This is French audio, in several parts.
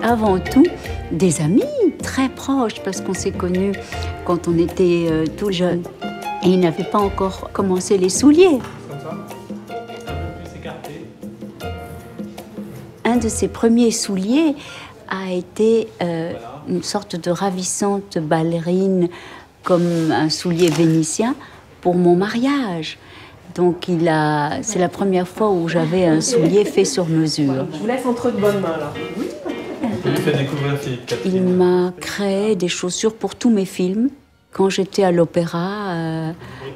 avant tout des amis très proches, parce qu'on s'est connus quand on était tout jeune. Et il n'avait pas encore commencé les souliers. Comme ça, un peu plus écarté. Un de ses premiers souliers a été une sorte de ravissante ballerine, comme un soulier vénitien, pour mon mariage. Donc c'est la première fois où j'avais un soulier fait sur mesure. Je vous laisse entre de bonnes mains, là. Oui. Il fait découvrir Philippe Catherine. Il m'a créé des chaussures pour tous mes films. Quand j'étais à l'opéra,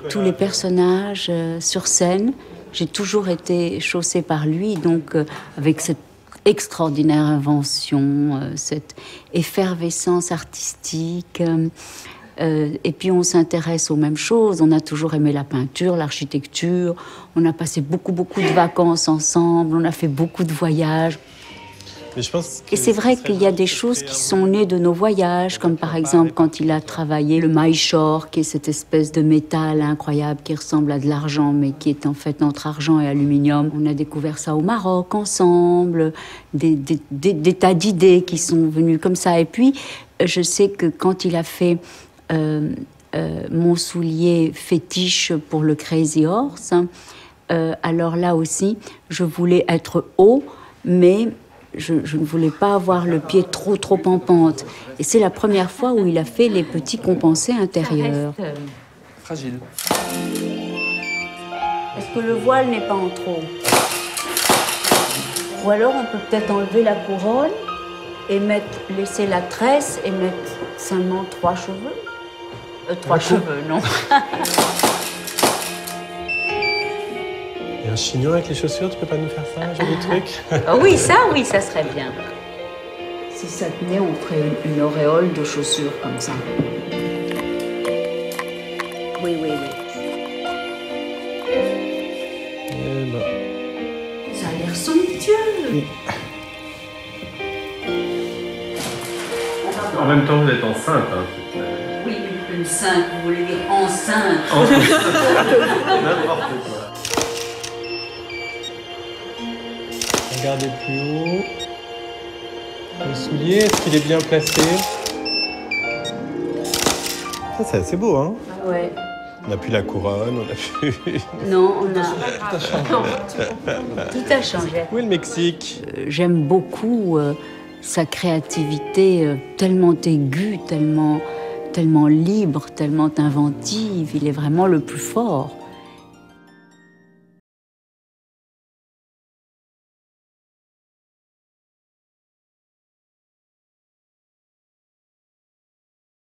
tous les personnages sur scène, j'ai toujours été chaussée par lui, donc avec cette extraordinaire invention, cette effervescence artistique. Et puis on s'intéresse aux mêmes choses. On a toujours aimé la peinture, l'architecture. On a passé beaucoup de vacances ensemble. On a fait beaucoup de voyages. Mais je pense Et c'est vrai qu'il y a des choses qui sont nées de nos voyages, comme par exemple quand il a travaillé le maillechort, qui est cette espèce de métal incroyable qui ressemble à de l'argent, mais qui est en fait entre argent et aluminium. On a découvert ça au Maroc ensemble, des tas d'idées qui sont venues comme ça. Et puis, je sais que quand il a fait mon soulier fétiche pour le Crazy Horse, alors là aussi, je voulais être haut, mais je ne voulais pas avoir le pied trop en pente. Et c'est la première fois où il a fait les petits compensés intérieurs. fragile. Est-ce que le voile n'est pas en trop? Ou alors on peut peut-être enlever la couronne et laisser la tresse et mettre seulement 3 cheveux. 3 cheveux, non. Et un chignon avec les chaussures, tu peux pas nous faire ça, un joli truc? Oui, ça serait bien. Si ça tenait, on ferait une auréole de chaussures comme ça. Oui. Eh ben. Ça a l'air somptueux. En même temps, vous êtes enceinte. Hein. Oui, une sainte, vous voulez dire enceinte. N'importe quoi. Regardez plus haut. Le soulier, est-ce qu'il est bien placé? Ça, c'est assez beau, hein? Ouais. On n'a plus la couronne, on n'a plus... Non, on a... Tout a changé. Tout a changé. Où est le Mexique? J'aime beaucoup sa créativité tellement aiguë, tellement libre, tellement inventive. Il est vraiment le plus fort.